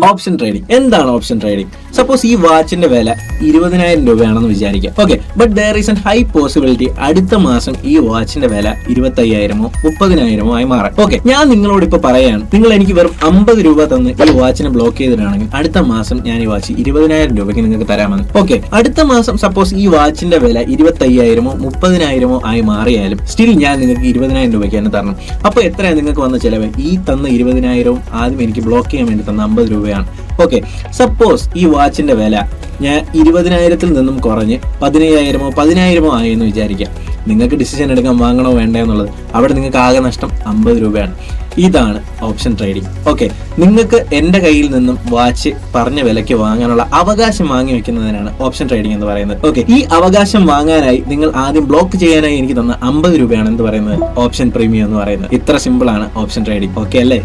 Option trading. എന്താണ് option trading? Suppose ഈ വാച്ചിന്റെ വില 20,000 രൂപയാണെന്ന് വിചാരിക്കാം. Okay, but there is N high possibility അടുത്ത മാസം ഈ വാച്ചിന്റെ വില 25,000-ഓ 30,000-ഓ ആയി മാറാം. ഓക്കെ, ഞാൻ നിങ്ങളോട് ഇപ്പൊ പറയാണ്, നിങ്ങൾ എനിക്ക് വെറും 50 രൂപ തന്ന് ഈ വാച്ചിനെ ബ്ലോക്ക് ചെയ്തിട്ടാണെങ്കിൽ അടുത്ത മാസം ഞാൻ ഈ വാച്ച് 20,000 രൂപയ്ക്ക് നിങ്ങൾക്ക് തരാമെന്ന്. ഓക്കെ, അടുത്ത മാസം സപ്പോസ് ഈ വാച്ചിന്റെ വില 25,000-ഓ 30,000-ഓ ആയി മാറിയാലും സ്റ്റിൽ ഞാൻ നിങ്ങൾക്ക് 20,000 രൂപയ്ക്ക് തന്നെ തരണം. അപ്പൊ എത്രയാണ് നിങ്ങൾക്ക് വന്ന ചെലവ്? ഈ തന്ന 20,000-ഉം ആദ്യം എനിക്ക് ബ്ലോക്ക് ചെയ്യാൻ വേണ്ടി തന്ന 50 രൂപയാണ്. ഓക്കെ, സപ്പോസ് ഈ വാച്ചിന്റെ വില ഞാൻ 20,000-ൽ നിന്നും കുറഞ്ഞ് 15,000-ഓ 10,000-ഓ ആയി എന്ന് വിചാരിക്കാം. നിങ്ങൾക്ക് ഡിസിഷൻ എടുക്കാൻ വാങ്ങണോ വേണ്ട എന്നുള്ളത്. അവിടെ നിങ്ങൾക്ക് ആകെ നഷ്ടം 50 രൂപയാണ്. ഇതാണ് ഓപ്ഷൻ ട്രേഡിംഗ്. ഓക്കെ, നിങ്ങൾക്ക് എന്റെ കയ്യിൽ നിന്നും വാച്ച് പറഞ്ഞ വിലയ്ക്ക് വാങ്ങാനുള്ള അവകാശം വാങ്ങി വെക്കുന്നതിനാണ് ഓപ്ഷൻ ട്രേഡിംഗ് എന്ന് പറയുന്നത്. ഓക്കെ, ഈ അവകാശം വാങ്ങാനായി നിങ്ങൾ ആദ്യം ബ്ലോക്ക് ചെയ്യാനായി എനിക്ക് തന്ന 50 രൂപയാണ് എന്ത് പറയുന്നത്? ഓപ്ഷൻ പ്രീമിയം എന്ന് പറയുന്നത്. ഇത്ര സിമ്പിൾ ആണ് ഓപ്ഷൻ ട്രേഡിംഗ്. ഓക്കെ അല്ലേ?